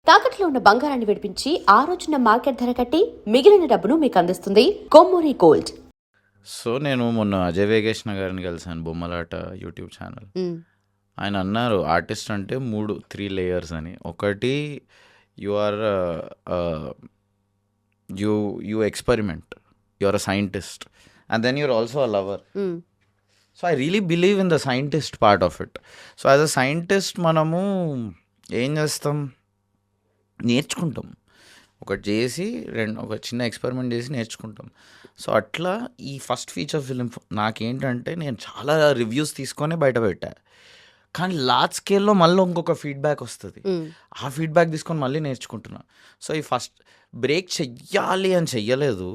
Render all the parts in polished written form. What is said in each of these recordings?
తాకట్లో ఉన్న బంగారాన్ని విడిపించి ఆ రోజున మార్కెట్ ధర కట్టి మిగిలిన డబ్బును మీకు అందిస్తుంది కొమ్మూరి గోల్డ్. సో నేను మొన్న అజయ్ వేగేష్ణ గారిని కలిసాను, బొమ్మలాట యూట్యూబ్ ఛానల్. ఆయన అన్నారు ఆర్టిస్ట్ అంటే 3 లేయర్స్ అని. ఒకటి you are you experiment, you are a scientist, and then you're also a lover. So I really believe in the scientist part of it. So as a scientist మనము ఏం చేస్తాం, నేర్చుకుంటాం. ఒకటి చేసి ఒక చిన్న ఎక్స్పెరిమెంట్ చేసి నేర్చుకుంటాం. సో అట్లా ఈ ఫస్ట్ ఫీచర్ ఫిలిం నాకేంటంటే, నేను చాలా రివ్యూస్ తీసుకొని బయట పెట్టా, కానీ లార్జ్ స్కేల్లో మళ్ళీ ఇంకొక ఫీడ్బ్యాక్ వస్తుంది. ఆ ఫీడ్బ్యాక్ తీసుకొని మళ్ళీ నేర్చుకుంటున్నా. సో ఈ ఫస్ట్ బ్రేక్ చెయ్యాలి అని చెయ్యలేదు,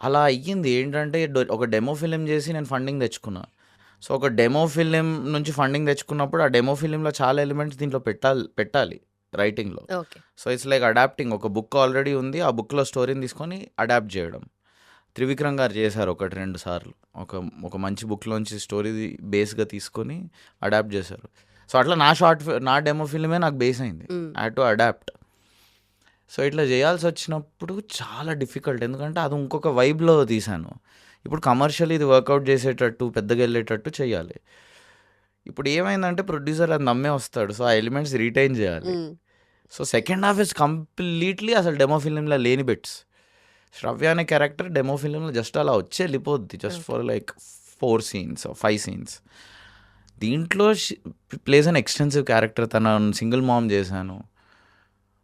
అలా అయ్యింది. ఏంటంటే ఒక డెమో ఫిలిం చేసి నేను ఫండింగ్ తెచ్చుకున్నా. సో ఒక డెమో ఫిలిం నుంచి ఫండింగ్ తెచ్చుకున్నప్పుడు ఆ డెమో ఫిలింలో చాలా ఎలిమెంట్స్ దీంట్లో పెట్టాలి రైటింగ్లో. So it's like adapting. ఒక బుక్ ఆల్రెడీ ఉంది, ఆ బుక్లో స్టోరీని తీసుకొని అడాప్ట్ చేయడం. త్రివిక్రమ్ గారు చేశారు 1-2 సార్లు. ఒక మంచి బుక్లోంచి స్టోరీ బేస్గా తీసుకొని అడాప్ట్ చేశారు. సో అట్లా నా డెమో ఫిల్మే నాకు బేస్ అయింది. I had to adapt. So ఇట్లా చేయాల్సి వచ్చినప్పుడు చాలా డిఫికల్ట్, ఎందుకంటే అది ఇంకొక వైబ్లో తీశాను. ఇప్పుడు కమర్షియల్ ఇది వర్కౌట్ చేసేటట్టు, పెద్దగా వెళ్ళేటట్టు చేయాలి. ఇప్పుడు ఏమైందంటే ప్రొడ్యూసర్ అది నమ్మే వస్తాడు, సో ఆ ఎలిమెంట్స్ రిటైన్ చేయాలి. So second half is completely అసలు డెమో ఫిలింలో లేని బిట్స్. శ్రవ్య అనే క్యారెక్టర్ డెమో ఫిలింలో జస్ట్ అలా వచ్చి వెళ్ళిపోద్ది, just for like 4 scenes or 5 scenes. దీంట్లో ప్లేస్ అన్ ఎక్స్టెన్సివ్ క్యారెక్టర్, తన సింగిల్ మామ్ చేశాను.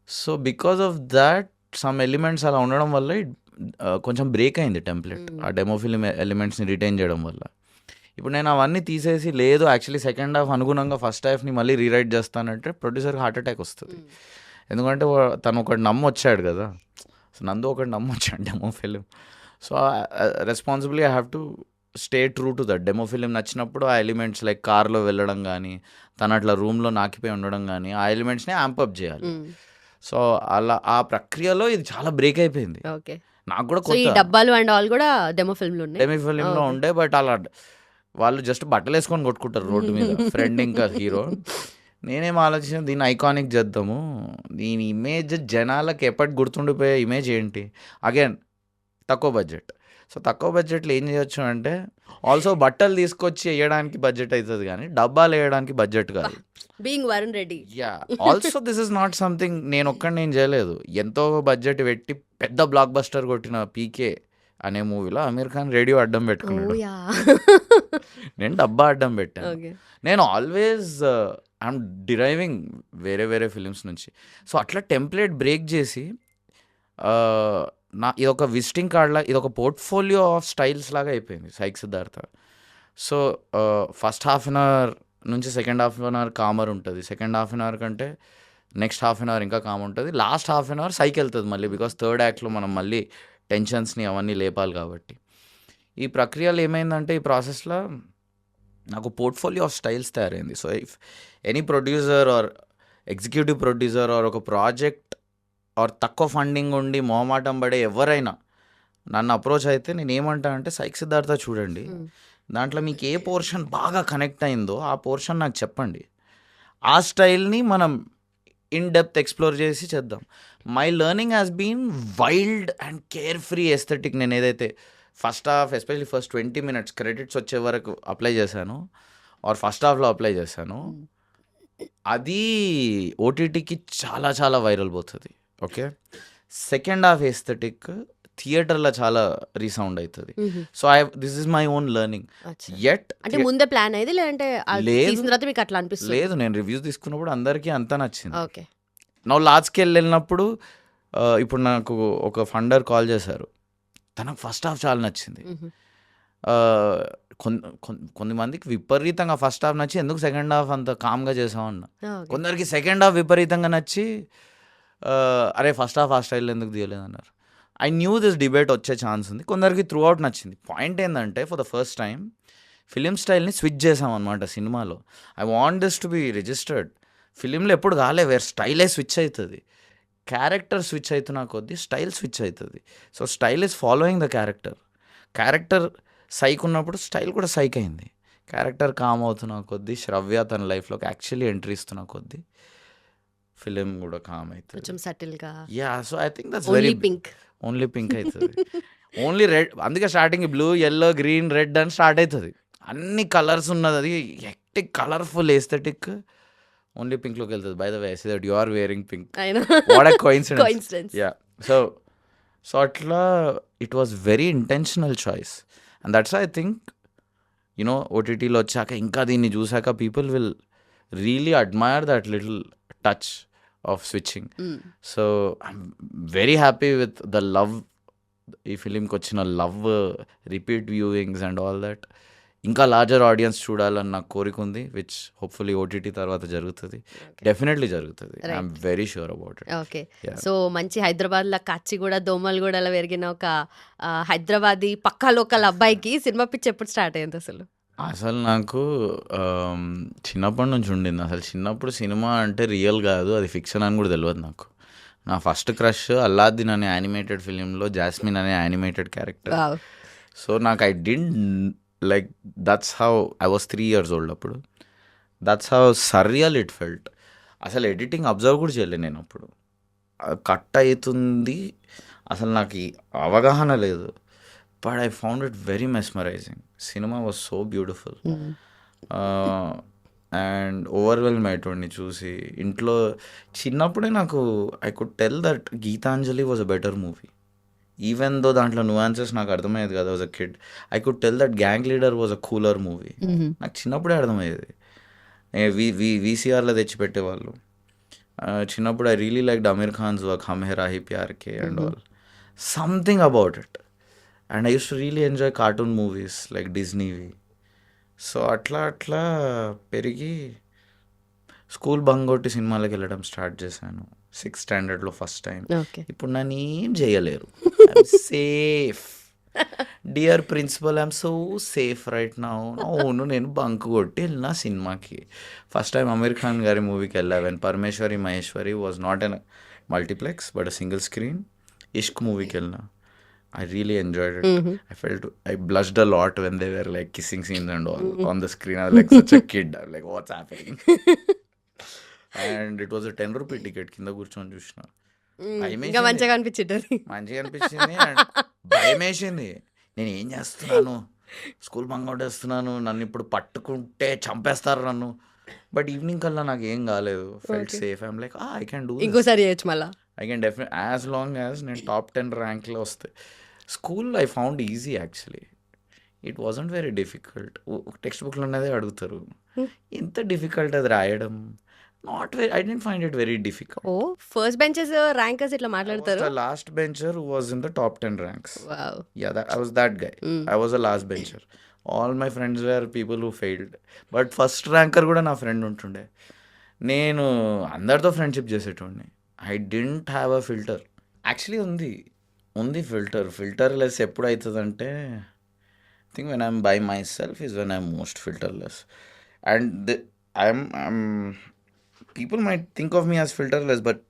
So because of that some elements అలా ఉండడం వల్ల కొంచెం బ్రేక్ అయింది టెంప్లెట్, ఆ డెమో ఫిలిం ఎలిమెంట్స్ని రిటైన్ చేయడం వల్ల. ఇప్పుడు నేను అవన్నీ తీసేసి, లేదు యాక్చువల్లీ సెకండ్ హాఫ్ అనుగుణంగా ఫస్ట్ హాఫ్ని మళ్ళీ రీరైట్ చేస్తానంటే ప్రొడ్యూసర్కి హార్ట్ అటాక్ వస్తుంది. ఎందుకంటే తను ఒకటి నమ్మొచ్చాడు కదా, సో నందు ఒకటి నమ్మొచ్చాడు demo film. So responsibility I have to stay true to that. Demo film నచ్చినప్పుడు ఆ ఎలిమెంట్స్ లైక్ కార్లో వెళ్ళడం కానీ, తను అట్లా రూమ్లో నాకిపోయి ఉండడం కానీ, ఆ ఎలిమెంట్స్ని యాంపప్ చేయాలి. సో అలా ఆ ప్రక్రియలో ఇది చాలా బ్రేక్ అయిపోయింది. నాకు కూడా కొత్త డబ్బాలు అండ్ ఆల్ కూడా డెమో ఫిలింలో ఉండే, బట్ అలా వాళ్ళు జస్ట్ బట్టలు వేసుకొని కొట్టుకుంటారు రోడ్డు మీద, ఫ్రెండ్ ఇంకా హీరో. నేనేం ఆలోచించాను, దీన్ని ఐకానిక్ చేద్దాము, దీని ఇమేజ్ జనాలకు ఎప్పటి గుర్తుండిపోయే ఇమేజ్ ఏంటి. అగైన్ తక్కువ బడ్జెట్. సో తక్కువ బడ్జెట్లో ఏం చేయొచ్చు అంటే, ఆల్సో బట్టలు తీసుకొచ్చి వేయడానికి బడ్జెట్ అవుతుంది, కానీ డబ్బాలు వేయడానికి బడ్జెట్ కాదు. Being Varun Reddy. Yeah, also this is not something నేను చేయలేదు. ఎంతో బడ్జెట్ పెట్టి పెద్ద బ్లాక్ బస్టర్ కొట్టిన పీకే అనే మూవీలో అమీర్ ఖాన్ రేడియో అడ్డం పెట్టుకున్నాడు, నేను డబ్బా అడ్డం పెట్టాను. నేను ఆల్వేస్ ఐఎమ్ డిరైవింగ్ వేరే ఫిలిమ్స్ నుంచి. సో అట్లా టెంప్లెట్ బ్రేక్ చేసి ఇది ఒక విజిటింగ్ కార్డ్లా, ఇది ఒక పోర్ట్ఫోలియో ఆఫ్ స్టైల్స్ లాగా అయిపోయింది psych Siddhartha. So first half an hour నుంచి second half an hour calmer ఉంటుంది, సెకండ్ హాఫ్ అన్ అవర్ కంటే నెక్స్ట్ హాఫ్ అన్ అవర్ ఇంకా కామ్ ఉంటుంది, last half an hour psych వెళ్తుంది మళ్ళీ, బికాస్ థర్డ్ యాక్ట్లో మనం మళ్ళీ టెన్షన్స్ని అవన్నీ లేపాలి కాబట్టి. ఈ ప్రక్రియలో ఏమైందంటే, ఈ ప్రాసెస్లో నాకు పోర్ట్ఫోలియో ఆఫ్ స్టైల్స్ తయారైంది. So if any producer or executive producer or ఒక ప్రాజెక్ట్ ఆర్ తక్కువ ఫండింగ్ ఉండి మొహమాటం పడే ఎవరైనా నన్ను అప్రోచ్ అయితే, నేను ఏమంటా అంటే, సైక్ సిద్ధార్థ చూడండి, దాంట్లో మీకు ఏ పోర్షన్ బాగా కనెక్ట్ అయిందో ఆ పోర్షన్ నాకు చెప్పండి, ఆ స్టైల్ని మనం ఇన్ డెప్త్ ఎక్స్ప్లోర్ చేసి చేద్దాం. My learning has been wild and care free aesthetic. నేను ఏదైతే first half, especially first 20 minutes credits వచ్చే వరకు అప్లై చేశాను, ఆర్ ఫస్ట్ హాఫ్లో అప్లై చేశాను, అది ఓటీటీకి చాలా చాలా వైరల్ పోతుంది. ఓకే, సెకండ్ హాఫ్ ఎస్థెటిక్ థియేటర్లో చాలా రీసౌండ్ అవుతుంది. So this is my own learning. At అంటే ముందే ప్లాన్ అయ్యేది, లేదంటే మీకు అట్లా అనిపిస్తుంది? లేదు, నేను రివ్యూస్ తీసుకున్నప్పుడు అందరికీ అంతా నచ్చింది. ఓకే, నా లార్జ్ స్కేల్ వెళ్ళినప్పుడు ఇప్పుడు నాకు ఒక ఫండర్ కాల్ చేశారు, తనకు ఫస్ట్ హాఫ్ చాలా నచ్చింది. కొంతమందికి విపరీతంగా ఫస్ట్ హాఫ్ నచ్చి ఎందుకు సెకండ్ హాఫ్ అంత కామ్గా చేసామన్నా, కొందరికి సెకండ్ హాఫ్ విపరీతంగా నచ్చి అరే ఫస్ట్ హాఫ్ ఆ స్టైల్ ఎందుకు తీయలేదన్నారు. ఐ న్యూ దిస్ డిబేట్ వచ్చే ఛాన్స్ ఉంది. కొందరికి త్రూ అవుట్ నచ్చింది. పాయింట్ ఏంటంటే, for the first time film స్టైల్ని స్విచ్ చేసామన్నమాట సినిమాలో. I want this to be registered. ఫిలింలో ఎప్పుడు కాలే, వేరే స్టైలే స్విచ్ అవుతుంది, క్యారెక్టర్ స్విచ్ అవుతున్నా కొద్దీ స్టైల్ స్విచ్ అవుతుంది. So style is following the character psych ఉన్నప్పుడు స్టైల్ కూడా సైక్ అయింది. క్యారెక్టర్ కామ్ అవుతున్న కొద్దీ, శ్రవ్య తన లైఫ్లోకి యాక్చువల్లీ ఎంట్రీ ఇస్తున్న కొద్దీ ఫిలిం కూడా కామ్ అవుతుంది. కొంచెం సటిల్గా yeah, so I think that's only very pink. Only pink అవుతుంది. ఓన్లీ రెడ్, అందుకే starting blue, yellow, green, red అని స్టార్ట్ అవుతుంది. అన్ని కలర్స్ ఉన్నది, అది హెక్టిక్ కలర్ఫుల్ ఎస్థెటిక్. ఓన్లీ పింక్లోకి వెళ్తుంది. By the way, see that you are wearing pink. అయినా what a coincidence. Coincidence. Yeah, so అట్లా it was very intentional choice. And that's I think you know ఓటీటీలో వచ్చాక ఇంకా దీన్ని చూసాక people will really admire that little touch of switching. So I'm very happy with the love, ఈ ఫిలింకి వచ్చిన love, repeat వ్యూయింగ్స్ and all that. ఇంకా larger audience చూడాలని నాకు కోరిక ఉంది, విచ్ హోప్ఫుల్లీ ఓటీటీ తర్వాత జరుగుతుంది. డెఫినెట్లీ జరుగుతుంది. I'm very sure about it. Okay, so మంచి హైదరాబాద్లో కాచిగూడ దోమలగూడలో పెరిగిన ఒక హైదరాబాదీ పక్కా లోకల్ అబ్బాయికి సినిమా పిచ్చి ఎప్పుడు స్టార్ట్ అయింది అసలు? అసలు నాకు చిన్నప్పటి నుంచి ఉండింది. అసలు చిన్నప్పుడు సినిమా అంటే రియల్ కాదు, అది ఫిక్షన్ అని కూడా తెలియదు నాకు. నా ఫస్ట్ క్రష్ అల్లాద్దీన్ అనే యానిమేటెడ్ ఫిలింలో జాస్మిన్ అనే యానిమేటెడ్ క్యారెక్టర్. సో నాకు I didn't like, that's how I was 3 years old అప్పుడు. That's how surreal it felt. అసలు ఎడిటింగ్ అబ్జర్వ్ కూడా చేయలేదు నేను అప్పుడు. కట్ అవుతుంది, అసలు నాకు ఈ అవగాహన లేదు. But I found it very mesmerising. Cinema was so beautiful and overwhelm అయ్యేటోడిని చూసి. ఇంట్లో చిన్నప్పుడే నాకు I could tell that Geetanjali was a better movie. Even though దాంట్లో నువాన్సెస్ నాకు అర్థమయ్యేది కదా was a kid. I could tell that Gang Leader was a cooler movie. నాకు చిన్నప్పుడే అర్థమయ్యేది. వీసీఆర్లో తెచ్చిపెట్టేవాళ్ళు. చిన్నప్పుడు I really like Aamir Khan's work, Hum Hai Rahi Pyar Ke and all. Something about it. And I use to really enjoy cartoon movies like డిజ్నీవి. సో అట్లా అట్లా పెరిగి స్కూల్ బంగొట్టి సినిమాలకు వెళ్ళడం స్టార్ట్ చేశాను 6th standard first time. Okay, ఇప్పుడు నన్ను ఏం చేయలేరు. Safe dear principal, I'm so safe right now. అవును, నేను బంక్ కొట్టి వెళ్ళిన సినిమాకి. ఫస్ట్ టైం అమీర్ ఖాన్ గారి మూవీకి వెళ్ళాను. Parameshwari Maheshwari was not an multiplex but single screen. Ishq మూవీకి వెళ్ళిన. I really enjoyed it. I blushed a lot when they were like kissing scenes and all on the screen. I was like such a kid. I was like, what's happening? And it was a 10 rupee ticket. కింద కూర్చొని చూసిన. ఇంకా మంచిగా అనిపించింది. మంచిగా అనిపించింది and భయం వేసింది. నేను ఏం చేస్తున్నాను, స్కూల్ బంగొట్టేస్తున్నాను, నన్ను ఇప్పుడు పట్టుకుంటే చంపేస్తారు నన్ను. బట్ ఈవినింగ్ కల్లా నాకు ఏం కాలేదు. Felt safe. I'm like I can do, ఇంకోసారి చేయొచ్చు మళ్ళీ. I can definite, as long as నేను top 10 ర్యాంక్లో వస్తాయి. School I found easy actually. It wasn't very difficult. Text బుక్లో ఉన్నదే అడుగుతారు. ఎంత డిఫికల్ట్ అది రాయడం? Not very, I didn't find it very difficult. Oh, first benches rankers ఇట్లా మాట్లాడతారు. Last bencher who was in the top 10 ranks. Yeah, I was that guy. I was a last bencher. All my friends were people who failed. But first ranker కూడా నా friend ఉంటుండే. నేను అందరితో friendship చేసేటోడిని. I didn't have a filter. Actually ఉంది filterless ఎప్పుడు అవుతుందంటే, I think when I'm by myself is when I'm most filterless. And I'm people might think of me as filterless but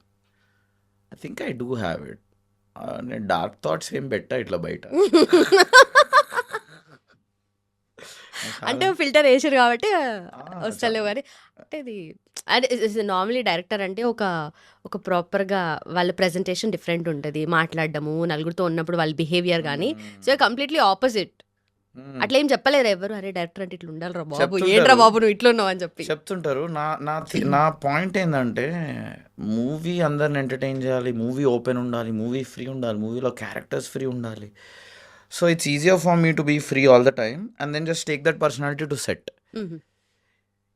I think I do have it. నేను dark thoughts ఏం పెట్టా ఇట్లా బయట. అంటే filter వేసారు కాబట్టి వస్తలేవు. కానీ అంటే ఇది అంటే నార్మలీ డైరెక్టర్ అంటే ఒక ప్రాపర్గా వాళ్ళ ప్రెజెంటేషన్ డిఫరెంట్ ఉంటుంది, మాట్లాడడము, నలుగురితో ఉన్నప్పుడు వాళ్ళ బిహేవియర్ కానీ. So completely opposite. అట్లా ఏం చెప్పలేరు ఎవరు, అరే డైరెక్టర్ అంటే ఇట్లా ఉండాలి రా బాబు, ఏంట్రా బాబు నువ్వు ఇట్లా ఉన్నావు అని చెప్పి చెప్తుంటారు. నా పాయింట్ ఏంటంటే, మూవీ అందరిని ఎంటర్టైన్ చేయాలి, మూవీ ఓపెన్ ఉండాలి, మూవీ ఫ్రీ ఉండాలి, మూవీలో క్యారెక్టర్స్ ఫ్రీ ఉండాలి. So it's easier for me to be free all the time and then just take that personality to set.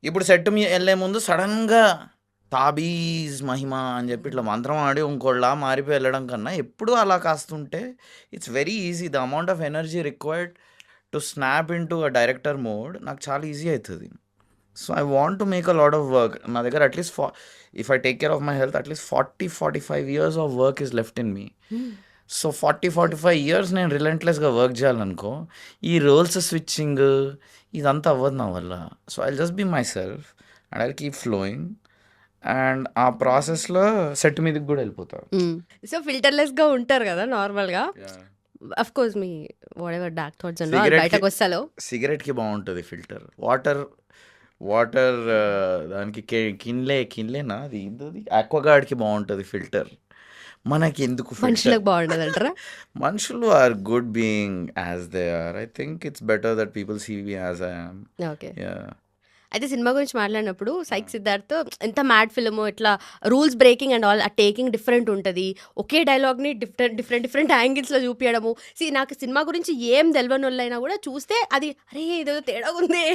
ఇప్పుడు సెట్ మీ వెళ్ళే ముందు సడన్గా తాబీజ్ మహిమ అని చెప్పి ఇట్లా మంత్రం ఆడి ఇంకోళ్ళ మారిపోయి వెళ్ళడం కన్నా ఎప్పుడు అలా కాస్తుంటే it's very easy. The amount of energy required to snap into a director mode నాకు చాలా ఈజీ అవుతుంది. So I want to make a lot of work. నా దగ్గర at least if I take care of my health at least 40-45 years of work is left in me. So 40-45 years నేను రిలెంట్లెస్గా work చేయాలనుకో, ఈ roles switching ఇదంతా అవ్వదు నా వల్ల. So I just be my self and I keep flowing and ఆ ప్రాసెస్లో set మీదకి కూడా వెళ్ళిపోతాను. సో ఫిల్టర్లెస్గా ఉంటారు కదా నార్మల్గా. Of course me what ever dark thoughts బయటకు వస్తాలో సిగరెట్కి బాగుంటుంది ఫిల్టర్. వాటర్ దానికి కిన్లేనా అది ఏంటది ఆక్వాగార్డ్కి బాగుంటుంది ఫిల్టర్, మనకి ఎందుకు ఫిల్టర్? మనుషులకు బాగుండదు అంటారా? మనుషులు are good being as they are. I think it's better that people see me as I am. Okay. అయితే సినిమా గురించి మాట్లాడినప్పుడు సైక్ సిద్ధార్థ్ ఎంత మ్యాడ్ ఫిల్మ్, ఇట్లా రూల్స్ బ్రేకింగ్ అండ్ ఆల్, ఆ టేకింగ్ డిఫరెంట్ ఉంటుంది, ఒకే డైలాగ్ని డిఫరెంట్ యాంగిల్స్లో చూపించడము. నాకు సినిమా గురించి ఏం తెలియని వాళ్ళైనా కూడా చూస్తే అది అరే ఇదేదో తేడా ఉంది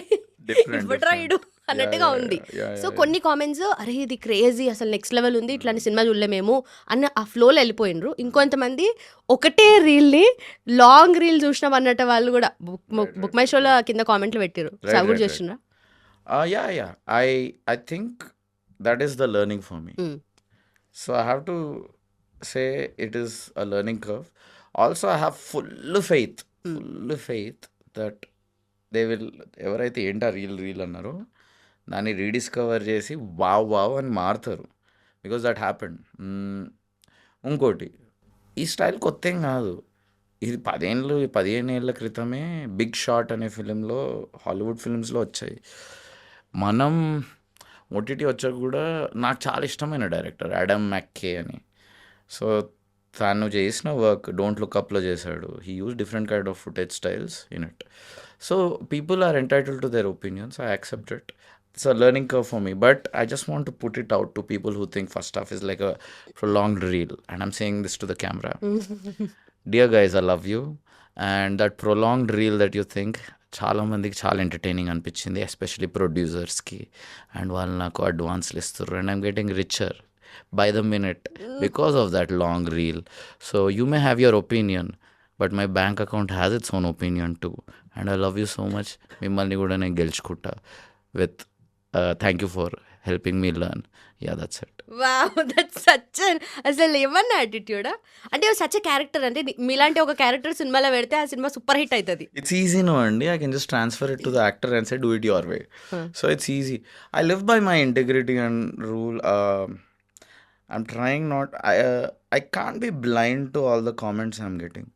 ఇవ్వట్రాయుడు అన్నట్టుగా ఉంది. సో కొన్ని కామెంట్స్ అరే ఇది క్రేజీ అసలు నెక్స్ట్ లెవెల్ ఉంది, ఇట్లాంటి సినిమా చూడలేమేమో అన్న ఆ ఫ్లోలో వెళ్ళిపోయినరు. ఇంకొంతమంది ఒకటే రీల్ని లాంగ్ రీల్ చూసినాం అన్నట్టు వాళ్ళు కూడా బుక్ మై షోలో కింద కామెంట్లు పెట్టారు. సో అవి కూడా చూసినా? Yeah. I think that is the learning for me. So I have to say it is a learning curve. Also, I have full faith that they will, ఎవరైతే ఏంటా రీల్ అన్నారో దాన్ని రీడిస్కవర్ చేసి వావ్ అని మారుతారు. Because that happened. ఇంకోటి, ఈ style కొత్త ఏం కాదు. ఇది 15 ఏళ్ళ క్రితమే బిగ్ షాట్ అనే ఫిలింలో, హాలీవుడ్ ఫిలిమ్స్లో వచ్చాయి. మనం ఓటీటీ వచ్చాక కూడా నాకు చాలా ఇష్టమైన డైరెక్టర్ యాడమ్ మెక్కే అని. సో తను చేసిన వర్క్ డోంట్ లుక్ అప్లో చేశాడు. He use different kind of footage styles in it. So people are entitled to their opinions. I accept it. It's a learning curve for me, but I just want to put it out to people who think first half is like a prolonged reel, and I'm saying this to the camera. Dear guys, I love you, and that prolonged reel that you think చాలా మందికి చాలా entertaining అనిపించింది, especially ప్రొడ్యూసర్స్కి, and వాళ్ళు నాకు అడ్వాన్స్లు ఇస్తారు, and I'm getting richer by the minute because of that long reel. So you may have your opinion, but my bank account has its own opinion too, and I love you so much. మిమ్మల్ని కూడా నేను గెలుచుకుంటా with thank you for helping me learn. Yeah, that's it. Wow, that's such అసలు ఏమన్నా యాటిట్యూడా? అంటే such character, అంటే మీలాంటి ఒక క్యారెక్టర్ సినిమాలో పెడితే ఆ సినిమా సూపర్ హిట్ అవుతుంది. It's easy no అండి. I can just transfer it to the actor and say do it your way. So it's easy. I live by my integrity and rule. I'm trying not. I can't be blind to all the comments I'm getting.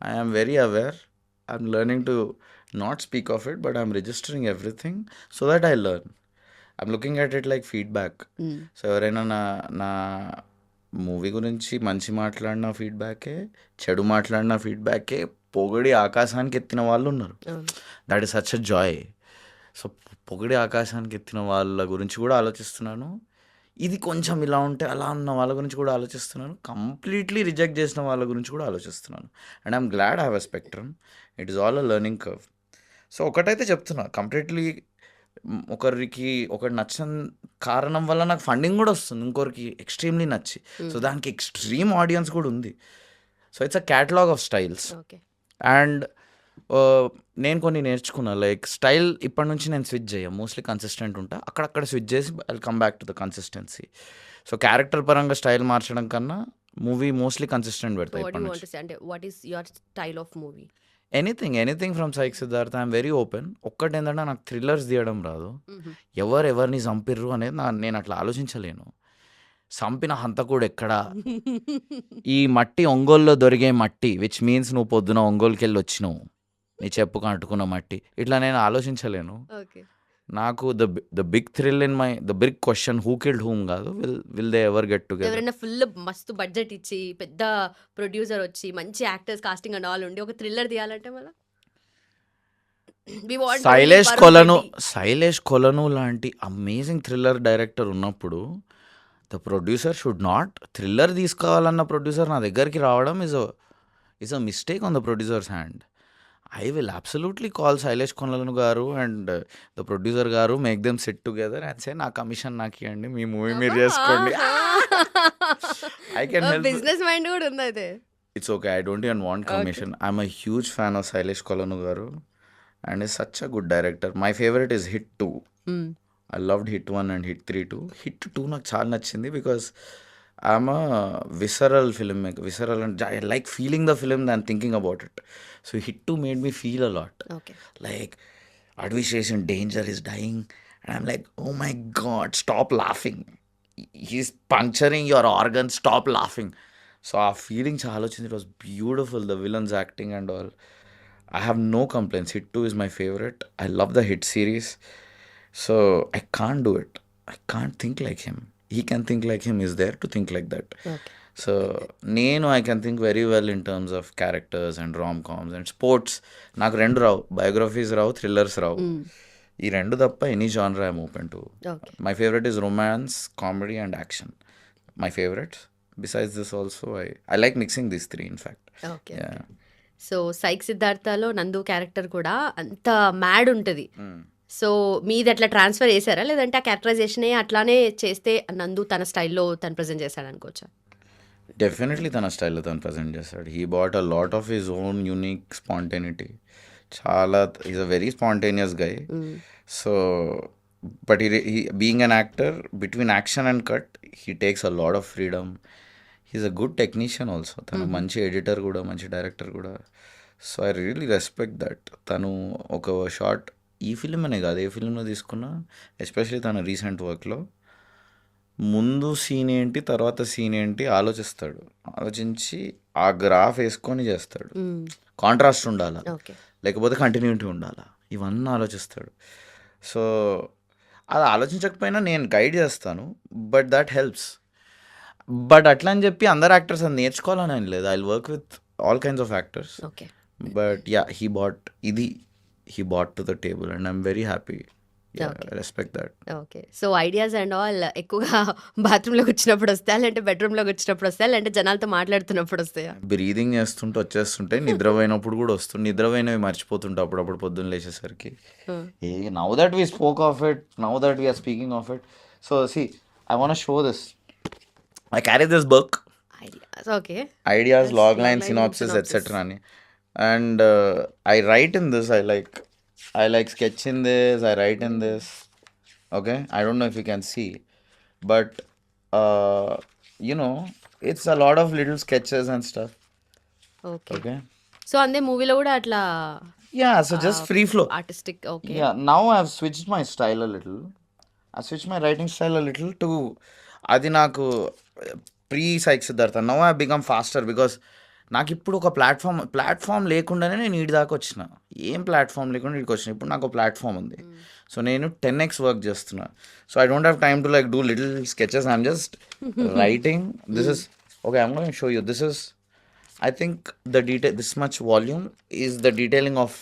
I am very aware. I'm learning to not speak of it, but I'm registering everything so that I learn. I'm looking at it like feedback. So ఎవరైనా నా movie గురించి మంచి మాట్లాడిన ఫీడ్బ్యాకే, చెడు మాట్లాడిన ఫీడ్బ్యాకే పొగిడి ఆకాశానికి ఎత్తిన వాళ్ళు ఉన్నారు. That is such a joy. So పొగిడి ఆకాశానికి ఎత్తిన వాళ్ళ గురించి కూడా ఆలోచిస్తున్నాను. ఇది కొంచెం ఇలా ఉంటే అలా ఉన్న వాళ్ళ గురించి కూడా ఆలోచిస్తున్నాను. కంప్లీట్లీ రిజెక్ట్ చేసిన వాళ్ళ గురించి కూడా ఆలోచిస్తున్నాను. And I'm glad I have a spectrum. It is all a learning curve. So ఒకటైతే చెప్తున్నా, కంప్లీట్లీ ఒకటి నచ్చిన కారణం వల్ల నాకు ఫండింగ్ కూడా వస్తుంది, ఇంకొకరికి ఎక్స్ట్రీమ్లీ నచ్చి. సో దానికి ఎక్స్ట్రీమ్ ఆడియన్స్ కూడా ఉంది. So it's a catalogue of styles. And నేను కొన్ని నేర్చుకున్నా, లైక్ స్టైల్ ఇప్పటి నుంచి నేను స్విచ్ చేయ, మోస్ట్లీ కన్సిస్టెంట్ ఉంటా, అక్కడక్కడ స్విచ్ చేసి I come back to the consistency. So character పరంగా స్టైల్ మార్చడం కన్నా మూవీ మోస్ట్లీ కన్సిస్టెంట్ పెడతాయి ఇప్పటి నుంచి. అంటే what is your style of movie? Anything from psych Siddharth. I'm very open. ఒక్కటి ఏంటంటే నాకు థ్రిల్లర్స్ తీయడం రాదు. ఎవరిని చంపిర్రు అనేది నేను అట్లా ఆలోచించలేను. చంపిన హంతకుడు ఎక్కడా, ఈ మట్టి ఒంగోలులో దొరికే మట్టి, విచ్ మీన్స్ నువ్వు పొద్దున ఒంగోలుకి వెళ్ళి వచ్చినావు, నీ చెప్పు కట్టుకున్న మట్టి, ఇట్లా నేను ఆలోచించలేను. నాకు the big thrill in the big question who killed whom కాదు, will they ever get together. ఎవరైనా ఫుల్ మస్తు బడ్జెట్ ఇచ్చి పెద్ద ప్రొడ్యూసర్ వచ్చి మంచి యాక్టర్స్ కాస్టింగ్ అండ్ ఆల్ ఉండి ఒక థ్రిల్లర్ తీయాలంటే మళ్ళీ శైలేష్ కొలను లాంటి అమేజింగ్ థ్రిల్లర్ డైరెక్టర్ ఉన్నప్పుడు the producer should not, thriller తీసుకోవాలన్న ప్రొడ్యూసర్ నా దగ్గరికి రావడం is a mistake on the producers hand. I will absolutely call Shailesh Konalanu garu and the producer garu, make them sit together and say, na commission naaki andi, mee movie meer cheskondi. I can help. Business mind kuda unda ide. It's okay, I don't even want commission. Okay. I'm a huge fan of Shailesh Konalanu garu and he's such a good director. My favorite is Hit 2. I loved Hit 1 and Hit 3 too. Hit 2 నాకు చాలా నచ్చింది because I'm a visceral filmmaker. Visceral, and I like feeling the film than thinking about it. So Hit 2 made me feel a lot. Okay. Like Advishesh in danger is dying, and I'm like, oh my god, stop laughing. He's puncturing your organs, stop laughing. So our feeling chaalo chindi, it was beautiful. The villain's acting and all. I have no complaints. Hit 2 is my favorite. I love the Hit series. So I can't do it. I can't think like him. He can think like him, is there to think like that. Okay. So నేను I can think very well in terms of characters and rom coms and sports. నాకు రెండు రావు, biographies రావు, thrillers రావు. ఈ రెండు తప్ప any genre I'm open to. Okay. My favourite is romance, comedy and action. My favourites. Besides this also, I like mixing these three, in fact. Okay. Yeah. So psych సిద్ధార్థలో Nandu character కూడా అంత mad ఉంటుంది. So మీది అట్లా transfer చేశారా, లేదంటే ఆ క్యారెక్టరైజేషనే అట్లానే చేస్తే నందు తన స్టైల్లో తను ప్రజెంట్ చేశాడు అనుకోవచ్చా? డెఫినెట్లీ తన స్టైల్లో తను ప్రజెంట్ చేస్తాడు. He bought a lot of his own unique spontaneity. చాలా is a very spontaneous guy. So but he being an actor, between action and cut, he takes a lot of freedom. He's a good technician also. తను మంచి editor కూడా, మంచి director కూడా. So I really respect that. తను ఒక short ఈ film అనే కాదు, ఏ ఫిలింలో తీసుకున్నా, ఎస్పెషలీ తన రీసెంట్ వర్క్లో ముందు సీన్ ఏంటి, తర్వాత సీన్ ఏంటి ఆలోచిస్తాడు. ఆలోచించి ఆ గ్రాఫ్ వేసుకొని చేస్తాడు. కాంట్రాస్ట్ ఉండాలా, ఓకే. లేకపోతే కంటిన్యూటీ ఉండాలా, ఇవన్నీ ఆలోచిస్తాడు. సో అది ఆలోచించకపోయినా నేను గైడ్ చేస్తాను, బట్ దట్ హెల్ప్స్. బట్ అట్లా అని చెప్పి అందరు యాక్టర్స్ అది నేర్చుకోవాలని అని లేదు. I work with all kinds of actors. Okay. But yeah, he bought to the table and I'm very happy. Okay. Respect that. Okay. So ideas and all ఎక్కువగా బాత్రూంలోకి వచ్చినప్పుడు వస్తాయా, లేదంటే బెడ్రూమ్లోకి వచ్చినప్పుడు వస్తాయా, లేదంటే జనాలతో మాట్లాడుతున్నప్పుడు వస్తాయా? బ్రీదింగ్ చేస్తుంటే వచ్చేస్తుంటే, నిద్రపోయినప్పుడు కూడా వస్తుంది. నిద్రపోయినవి మర్చిపోతుంటే అప్పుడప్పుడు పొద్దున్న లేచేసరికి. Now that we spoke of it, now that we're speaking of it, so see I want show this. I carry this book, ideas. Okay. ideas, Yes, log line, logline, synopsis, synopsis. etc. అని. And I write in this. I like sketch in this. I write in this. Okay, I don't know if you can see, but you know, it's a lot of little sketches and stuff. Okay. Okay. So అందే మూవీలో కూడా అట్లా Yeah, so just free flow. Artistic. Okay. Yeah, now I've switched my style a little. I switched my writing style a little to అది నాకు pre psych Siddhartha. Now I become faster because నాకు ఇప్పుడు ఒక platform లేకుండానే నేను వీడి దాకా వచ్చిన. ఏం ప్లాట్ఫామ్ లేకుండా వీడికి వచ్చిన. ఇప్పుడు నాకు ఒక ప్లాట్ఫామ్ ఉంది. సో నేను 10x వర్క్ చేస్తున్నా. So I don't have time to like do little sketches. I'm just writing. This is okay, I'm going to show you. This is I think the detail, this much volume is the detailing of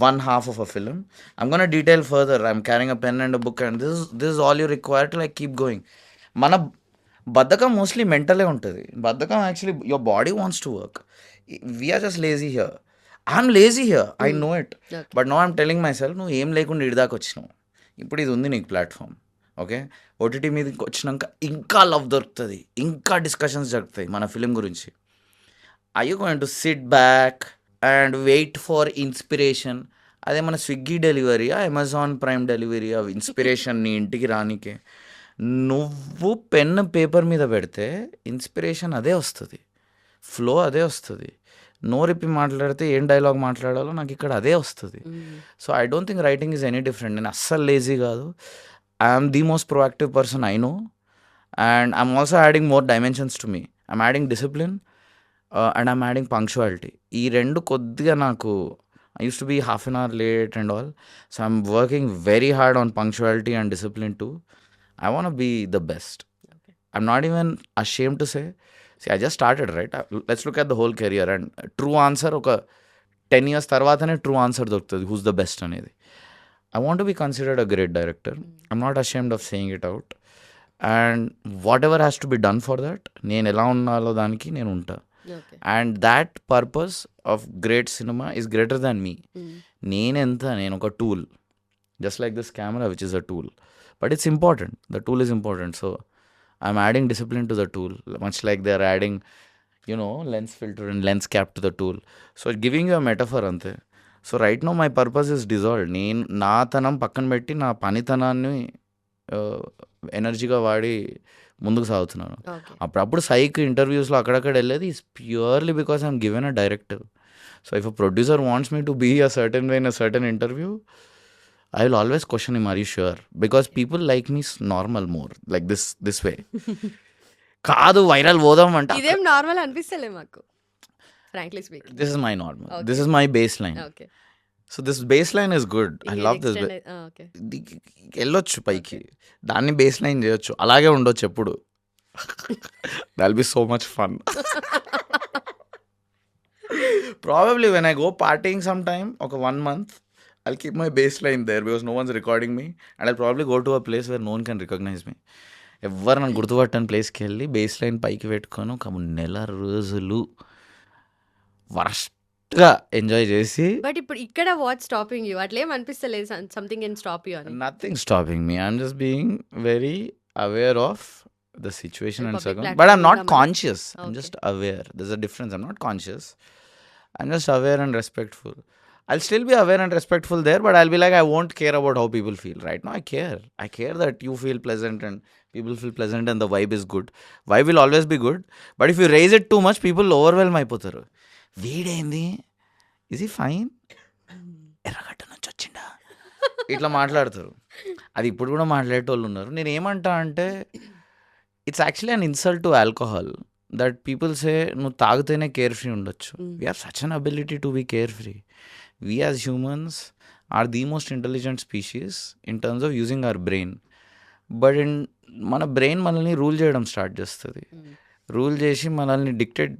one half of a film. I'm going to detail further. I'm carrying a pen and a book, and this is all you require to like keep going. మన బద్ధకం mostly మెంటలే ఉంటుంది. బద్ధకం actually your body wants to work. We're just lazy here. I'm lazy here, I know it. But no I'm telling my self, నువ్వు ఏం లేకుండా ఇడిదాకా వచ్చినావు. ఇప్పుడు ఇది ఉంది నీకు ప్లాట్ఫామ్. ఓకే, ఓటీటీ మీదకి వచ్చినాక ఇంకా లవ్ దొరుకుతుంది, ఇంకా డిస్కషన్స్ జరుగుతాయి మన ఫిలిం గురించి. Are you going to sit back and wait for inspiration? అదే మన Swiggy delivery, Amazon prime delivery of inspiration నీ ఇంటికి రానికే. నువ్వు పెన్ పేపర్ మీద పెడితే ఇన్స్పిరేషన్ అదే వస్తుంది, ఫ్లో అదే వస్తుంది. నోరిప్పి మాట్లాడితే ఏం డైలాగ్ మాట్లాడాలో నాకు ఇక్కడ అదే వస్తుంది. So I don't think writing is any different. నేను అస్సలు లేజీ కాదు. I'm the most proactive person I know. And I'm also adding more dimensions to me. I'm adding discipline and I'm adding punctuality. ఈ రెండు కొద్దిగా నాకు, I use to be half an hour late and all. So I'm working very hard on punctuality and discipline too. I want be the best. I'm not even ashamed to say. See, I just started, right? Let's look at the whole career and true answer ఒక 10 years తర్వాతనే true answer దొరుకుతుంది who's the best అనేది. I want to be considered a great director. I'm not ashamed of saying it out. And whatever has to be done for that, నేను ఎలా ఉన్నాలో దానికి నేను ఉంటా. Okay. And that purpose of great cinema is greater than me. నేను ఒక tool, just like this camera which is a tool. But it's important. The tool is important. So I'm adding discipline to the tool, much like they're adding, lens filter and lens cap to the tool. So giving you a metaphor ante. So right now my purpose is dissolved. నేను నా తనం పక్కన పెట్టి నా పనితనాన్ని ఎనర్జీగా వాడి ముందుకు సాగుతున్నాను. ఓకే. అప్పుడప్పుడు సైక్ ఇంటర్వ్యూస్లో అక్కడక్కడ వెళ్ళేది is purely because I'm given a directive. So if a producer wants me to be a certain way in a certain interview, I will always question him, are you sure? Because people like me normal more, like this way. కాదు viral పోదాం అంటే ఇదేం normal అనిపిస్తలే మాకు, frankly speaking. This is my normal, this is my base line. Okay. So this base line is good. I love this. Okay. వెళ్ళొచ్చు పైకి, దాన్ని base line చేయొచ్చు, అలాగే ఉండొచ్చు ఎప్పుడు. That be so much fun. Probably when I go partying sometime, okay, 1 month, I'll keep my baseline there because no one's recording me, and I'll probably go to a place where no one can recognize me. ఎవరు నన్ను గుర్తుపట్టని ప్లేస్కి వెళ్ళి base line పైకి పెట్టుకొని ఒక నెల రోజులు వర్స్ట్గా enjoy చేసి, బట్ ఇప్పుడు ఇక్కడ వాట్ స్టాపింగ్ యూ? అట్లేం అనిపిస్తలేదు సంథింగ్ కెన్ స్టాప్ యూ అని? nothing stopping me. I'm just being very aware of the situation and Public circumstance. platform But I'm not ఇంకా మరి. conscious. I'm Okay. just aware. There's a difference. I'm not conscious. I'm just aware and respectful. I'll still be aware and respectful there, but I'll be like, I won't care about how people feel. Right now, I care. I care that you feel pleasant and people feel pleasant and the vibe is good. Vibe will always be good. But if you raise it too much, people overwhelm అయిపోతారు. వీడేంది, is ఈ fine, ఎర్రగడ్డ నుంచి వచ్చిండా, ఇట్లా మాట్లాడతారు. అది ఇప్పుడు కూడా మాట్లాడేటోళ్ళు ఉన్నారు. నేను ఏమంటా అంటే, it's actually an insult to alcohol that people say నువ్వు తాగితేనే కేర్ ఫ్రీ ఉండొచ్చు. We have such an ability to be care free. We as humans are the most intelligent species in terms of using our brain. But మన brain మనల్ని rule చేయడం start చేస్తుంది, rule చేసి మనల్ని dictate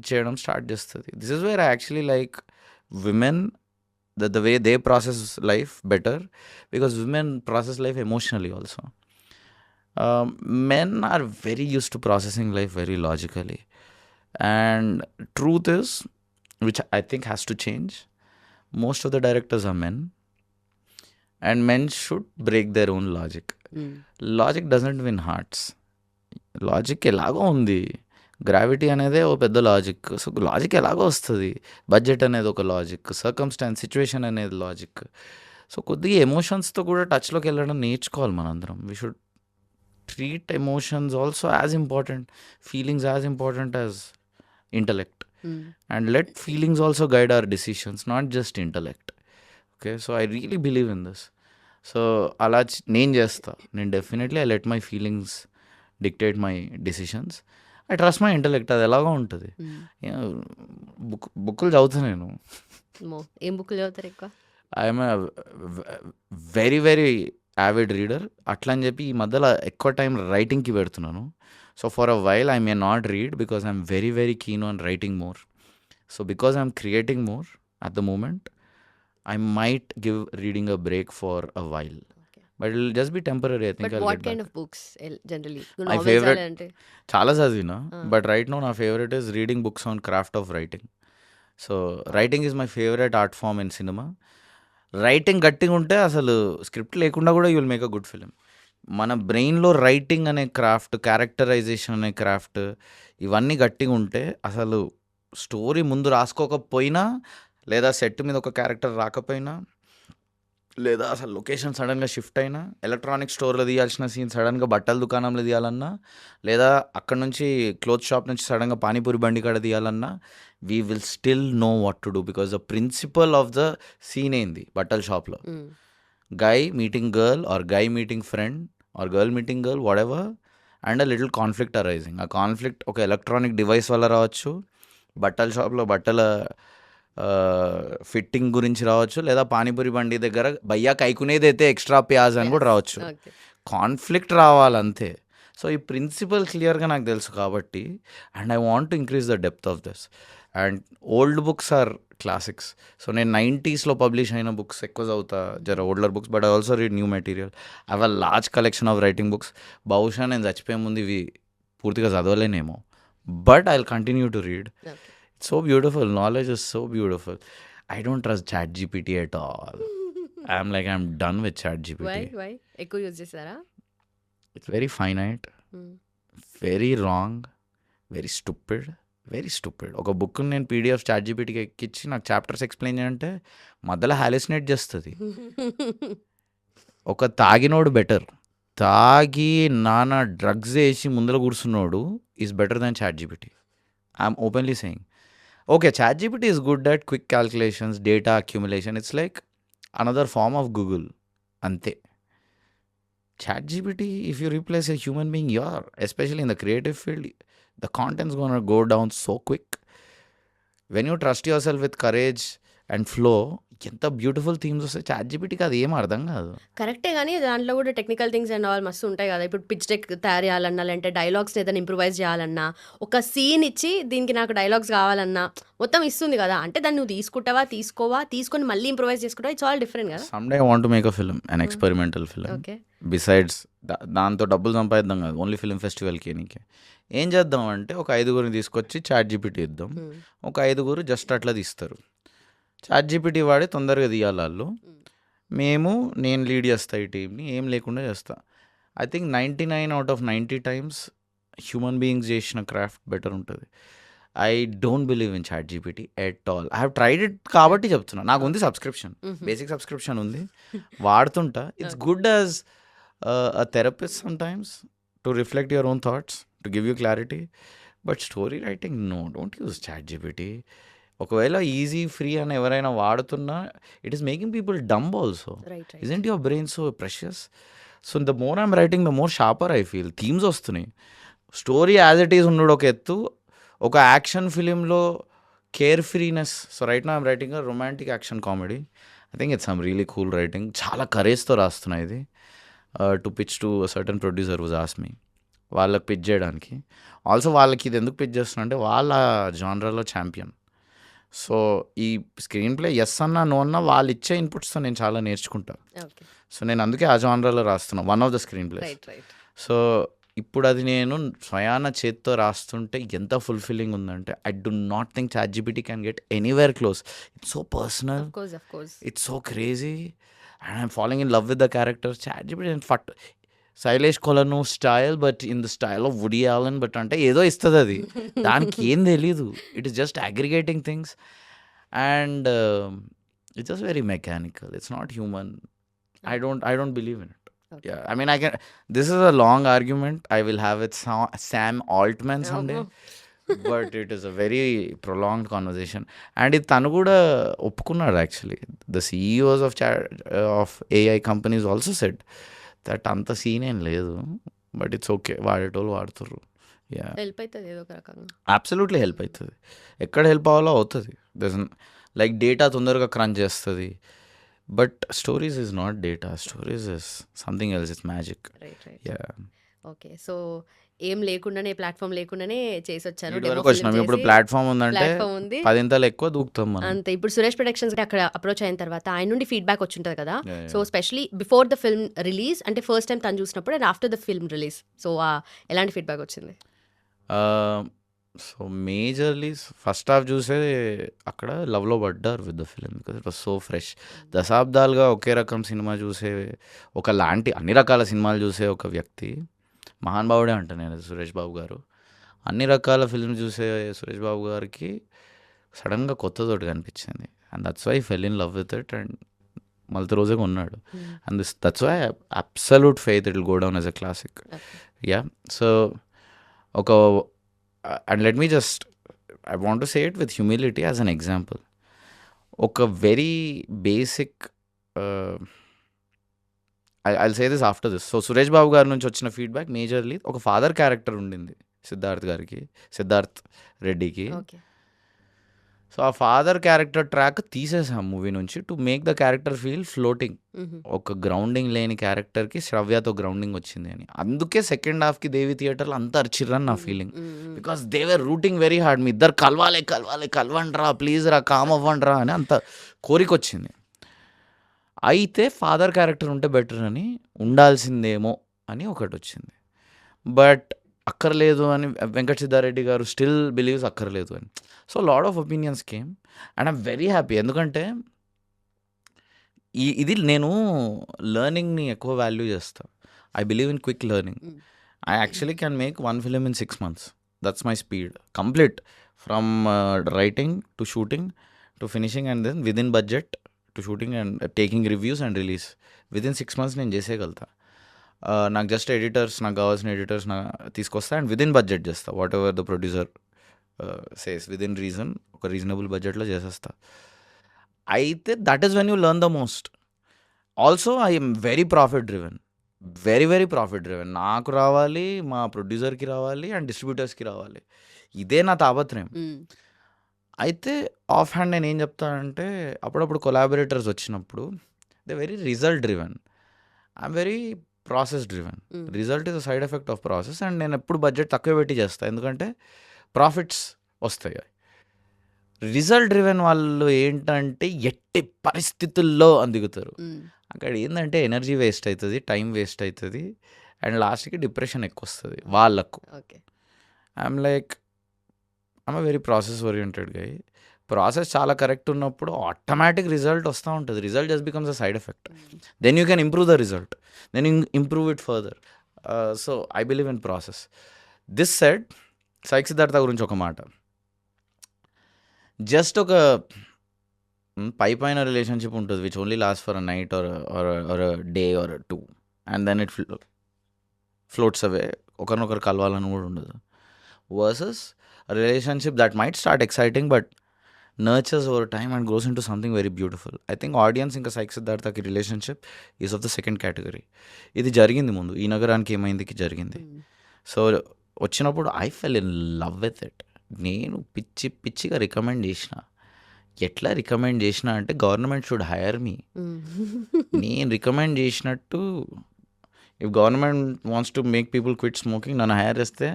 చేయడం start చేస్తుంది. This is where I actually like women, the way they process life better, because women process life emotionally also. Men are very used to processing life very logically, and truth is, which I think has to change, most of the directors are men, and men should break their own logic. Logic doesn't win hearts. Logic ఎలాగో ఉంది, gravity అనేది ఒక పెద్ద logic. So logic ఎలాగో వస్తుంది, budget అనేది ఒక logic, circumstances situation అనేది లాజిక్. సో కొద్దిగా ఎమోషన్స్తో కూడా టచ్లోకి వెళ్ళడం నేర్చుకోవాలి మనందరం. We should treat emotions also as important, feelings as important as intellect, and let feelings also guide our decisions, not just intellect. Okay, so I really believe in this. So అలా నేను చేస్తా. నేను definitely I let my feelings dictate my decisions. I trust my intellect. అది ఎలాగో ఉంటుంది. బుక్కులు చదువుతా నేను. ఏం బుక్లు చదువుతారు ఎక్కువ? I'm very very avid reader. అట్లా అని చెప్పి ఈ మధ్యలో ఎక్కువ టైం రైటింగ్కి పెడుతున్నాను. So for a while I may not read because I'm very very keen on writing more. So because I'm creating more at the moment, I might give reading a break for a while. But it will just be temporary. I think but I'll what get kind back. Of books generally? My favorite- చాలా చదివినా, but right no నా favourite is reading books on craft of writing. So writing is my favourite art form in cinema. Writing గట్టిగా ఉంటే అసలు script లేకుండా కూడా you will make a good film. మన బ్రెయిన్లో రైటింగ్ అనే క్రాఫ్ట్, క్యారెక్టరైజేషన్ అనే క్రాఫ్ట్, ఇవన్నీ గట్టిగా ఉంటే అసలు స్టోరీ ముందు రాసుకోకపోయినా, లేదా సెట్ మీద ఒక క్యారెక్టర్ రాకపోయినా, లేదా అసలు లొకేషన్ సడన్గా షిఫ్ట్ అయినా, ఎలక్ట్రానిక్ స్టోర్లో తీయాల్సిన సీన్ సడన్గా బట్టల దుకాణంలో తీయాలన్నా, లేదా అక్కడ నుంచి క్లోత్ షాప్ నుంచి సడన్గా పానీపూరి బండి కాడ తీయాలన్నా, we will still know what to do because the principle of the scene ఏంది బట్టల షాప్లో. Guy meeting girl or guy meeting friend or girl meeting girl whatever, and a little conflict arising. ఆ conflict ఒక electronic device వల్ల రావచ్చు, బట్టల షాప్లో బట్టల ఫిట్టింగ్ గురించి రావచ్చు, లేదా పానీపూరి బండి దగ్గర భయ్యా కైకునేదైతే ఎక్స్ట్రా ప్యాజ్ అని కూడా రావచ్చు. కాన్ఫ్లిక్ట్ రావాలంతే. సో ఈ ప్రిన్సిపల్ క్లియర్గా నాకు తెలుసు కాబట్టి, and I want to increase the depth of this. And old books or classics. So నేను 90s పబ్లిష్ అయిన బుక్స్ ఎక్కువ చదువుతా, జర older books. But I also read new material. I have a large collection of writing books. బహుశా నేను చచ్చిపోయే ముందు ఇవి పూర్తిగా చదవలేనేమో, but I will continue to read. So beautiful. Knowledge is so beautiful. I don't trust ChatGPT at all. I'm done with ChatGPT. Why ఎక్కువ use చేస్తారా? It's very finite, very wrong, very stupid, very stupid. ఒక book నేను PDF ChatGPTకి ఎక్కించి నాకు chapters explain చేయంటే మధ్యలో హాలిసినేట్ చేస్తుంది. ఒక తాగినోడు బెటర్. తాగి నానా డ్రగ్స్ వేసి ముందర కూర్చున్నోడు is better than ChatGPT. I'm openly saying. Okay, ChatGPT is good at quick calculations, data accumulation. It's like another form of Google. Ante. ChatGPT, if you replace a human being, especially in the creative field, the content's going to go down so quick. When you trust yourself with courage and flow, ఎంత beautiful themes వస్తాయి. Chat జీపీటీకి అది ఏం అర్థం కాదు. కరెక్టే గానీ దాంట్లో కూడా టెక్నికల్ థింగ్స్ అండ్ ఆల్ మస్తు ఉంటాయి కదా! ఇప్పుడు పిచ్ డెక్ తయారు చేయాలన్నా, లేదంటే డైలాగ్స్‌ని ఏదైనా ఇంప్రూవైజ్ చేయాలన్నా, ఒక సీన్ ఇచ్చి దీనికి నాకు డైలాగ్స్ కావాలన్నా మొత్తం ఇస్తుంది కదా! అంటే దాన్ని నువ్వు తీసుకుంటావా, తీసుకోవా, తీసుకొని మళ్ళీ ఇంప్రూవైజ్ చేసుకుంటావా, ఇట్స్ ఆల్ డిఫరెంట్ కదా! Some day I want to make a film, an experimental film. Okay. Besides దాంతో డబ్బులు సంపాదిద్దాం కాదు, ఓన్లీ ఫిల్మ్ ఫెస్టివల్కి నీకే ఏం చేద్దాం అంటే ఒక 5గురిని తీసుకొచ్చి చాట్ జీపీటీ ఇద్దాం. ఒక 5గురు జస్ట్ అట్లా తీస్తారు. చాట్ జీపీటీ వాడి తొందరగా తీయాలి వాళ్ళు. నేను లీడ్ చేస్తా ఈ టీంని, ఏం లేకుండా చేస్తా. I think 99/90 times human beings చేసిన క్రాఫ్ట్ బెటర్ ఉంటుంది. I don't believe in ChatGPT at all. I have tried it కాబట్టి చెప్తున్నా. నాకు ఉంది సబ్స్క్రిప్షన్, బేసిక్ సబ్స్క్రిప్షన్ ఉంది, వాడుతుంటా. It's good as a therapist sometimes to reflect your own thoughts, to give you clarity. But story writing no, don't use ChatGPT. ఒకవేళ easy free అని ఎవరైనా వాడుతున్నా, it is making people dumb also. Right. Isn't your brain so precious? So the more I'm writing the more sharper I feel. Themes వస్తున్నాయి, story as it is ఉండడు ఒక ఎత్తు. ఒక action ఫిలింలో carefreeness. So right now I'm writing a romantic action comedy. I think it's some really cool writing. చాలా కరేజ్తో రాస్తున్నా ఇది. To pitch to certain producer was ask me, వాళ్ళకి పిచ్ చేయడానికి. ఆల్సో వాళ్ళకి ఇది ఎందుకు పిచ్ చేస్తున్నా అంటే వాళ్ళ జానరాలో ఛాంపియన్. సో ఈ స్క్రీన్ ప్లే ఎస్ అన్నా నో అన్నా వాళ్ళు ఇచ్చే ఇన్పుట్స్తో నేను చాలా నేర్చుకుంటా. ఓకే. సో నేను అందుకే ఆ జానరాలో రాస్తున్నా, one of the screenplays. Right. Right. So ఇప్పుడు అది నేను స్వయాన చేత్తో రాస్తుంటే ఎంత ఫుల్ఫిల్లింగ్ ఉందంటే, I do not think ChatGPT can get anywhere close. It's so personal, of course. It's so crazy, and I'm falling in love with the character. ChatGPT put Shailesh Kolanu style, but in the style of Woody Allen, but అంటే ఏదో ఇస్తుంది అది, దానికి ఏం తెలీదు. It is just aggregating things and it's just very mechanical. It's not human. I don't believe in it. Okay. Yeah, I mean, this is a long argument I will have with Sam Altman someday. But it is a very prolonged conversation. And it tanu kuda oppukunnadu actually. The CEOs of AI companies also said that anta scene em ledu, but it's okay, వాడేటోళ్ళు వాడుతుర్రు. Yeah, help అవుతుంది ఏదో ఒక రకంగా. Absolutely help అవుతుంది. ఎక్కడ help అవ్వాలో అవుతుంది. లైక్ డేటా తొందరగా క్రంచ్ చేస్తుంది, but stories is not data. Stories is something else. It's magic. Right. Right. Yeah, okay. So ఏం లేకుండానే, ప్లాట్ఫామ్ లేకుండానే చేసి వచ్చాను. ఇటు వరకు వచ్చినాం. ఇప్పుడు ప్లాట్ఫామ్ ఉందంటే ప్లాట్ఫామ్ ఉంది 10 ఎక్కువ దూకుతాం మనం. అంతే. ఇప్పుడు సురేష్ ప్రొడక్షన్స్ అక్కడ అప్రోచ్ అయిన తర్వాత ఆయన నుండి ఫీడ్బ్యాక్ వచ్చి ఉంటుంది కదా. Yeah, yeah. So specially before the film release, అంటే ఫస్ట్ టైం తను చూసినప్పుడు, and after the film release, so ఎలాంటి ఫీడ్బ్యాక్ వచ్చింది? సో మేజర్లీ ఫస్ట్ హాఫ్ చూసే అక్కడ లవ్లో పడ్డారు with the film, because it was so fresh. దశాబ్దాలుగా ఒకే రకం సినిమా చూసే, ఒకలాంటి అన్ని రకాల సినిమాలు చూసే ఒక వ్యక్తి, మహానుభావుడే అంట నేను సురేష్ బాబు గారు. అన్ని రకాల ఫిల్మ్ చూసే సురేష్ బాబు గారికి సడన్గా కొత్తతోటి కనిపించింది. And that's why fell in love with it, and మళ్ళీ రోజే కొన్నాడు. And that's why absolute faith it will go down as a classic. Yeah, so ఒక and let me just, I want to say it with humility as an example. ఒక very basic, I'll say this after this. So Suresh Babu గారి నుంచి వచ్చిన feedback majorly ఒక father character ఉండింది సిద్ధార్థ్ రెడ్డికి. Okay. So ఆ father character track తీసేసాం movie నుంచి to make the character feel floating. ఒక గ్రౌండింగ్ లేని క్యారెక్టర్కి శ్రవ్యతో గ్రౌండింగ్ వచ్చింది అని. అందుకే సెకండ్ హాఫ్కి దేవి థియేటర్లో అంత అరిచిర్రని నా feeling. Because they were rooting very hard. మీ ఇద్దరు కలవండి రా, ప్లీజ్ రా, కామ్ అవ్వండి రా అని అంత కోరిక వచ్చింది. అయితే ఫాదర్ క్యారెక్టర్ ఉంటే బెటర్ అని, ఉండాల్సిందేమో అని ఒకటి వచ్చింది. బట్ అక్కర్లేదు అని వెంకట సిద్ధారెడ్డి గారు స్టిల్ బిలీవ్స్ అక్కర్లేదు అని. So lot of opinions came and I'm very happy. ఎందుకంటే ఇది నేను లెర్నింగ్ని ఎక్కువ వాల్యూ చేస్తాను. I believe in quick learning. I actually can make 1 film in 6 months. That's my speed. Complete from writing to shooting to finishing, and then within budget to shooting and taking reviews and release within 6 months నేను చేసేయగలుగుతా. నాకు just editors, నాకు కావాల్సిన editors తీసుకొస్తా and within budget చేస్తా. What ever the producer says within reason, ఒక reasonable బడ్జెట్లో చేసేస్తా. అయితే that is when you learn the most. Also I'm very profit driven, very profit driven. నాకు రావాలి, మా ప్రొడ్యూసర్కి రావాలి, అండ్ డిస్ట్రిబ్యూటర్స్కి రావాలి. ఇదే నా తాపత్రయం. అయితే ఆఫ్ హ్యాండ్ నేను ఏం చెప్తానంటే అప్పుడప్పుడు కొలాబరేటర్స్ వచ్చినప్పుడు they very result driven, I'm very process driven. Result is a side effect of process. And నేను ఎప్పుడు బడ్జెట్ తక్కువ పెట్టి చేస్తాను, ఎందుకంటే ప్రాఫిట్స్ వస్తాయి. రిజల్ట్ డ్రివెన్ వాళ్ళు ఏంటంటే ఎట్టి పరిస్థితుల్లో అందుగుతారు. అక్కడ ఏంటంటే ఎనర్జీ వేస్ట్ అవుతుంది, టైం వేస్ట్ అవుతుంది, అండ్ లాస్ట్కి డిప్రెషన్ ఎక్కువ వస్తుంది వాళ్ళకు. Okay. I'm like I'm very process oriented guy. Process చాలా కరెక్ట్ ఉన్నప్పుడు ఆటోమేటిక్ రిజల్ట్ వస్తూ ఉంటుంది. Result just becomes a side effect. Then you can improve the result, then you improve it further. So I believe in process. This said, Sai Siddharth గురించి ఒక మాట. Just ఒక పైన relationship ఉంటుంది which only last for a night or a day or 2 and then it floats away, ఒకరినొకరు కలవాలని కూడా ఉండదు. Versus relationship that might start exciting but nurtures over time and grows into something very beautiful. I think audience ఇంకా సాయి సిద్ధార్థకి relationship is of the second category. ఇది జరిగింది ముందు, ఈ నగరానికి ఏమైందికి జరిగింది. సో వచ్చినప్పుడు I fell in love with it. నేను పిచ్చిగా రికమెండ్ చేసిన. ఎట్లా రికమెండ్ చేసిన అంటే గవర్నమెంట్ షుడ్ హైర్ మీ. నేను రికమెండ్ చేసినట్టు if government wants to make people quit smoking, నన్ను హైర్ చేస్తే,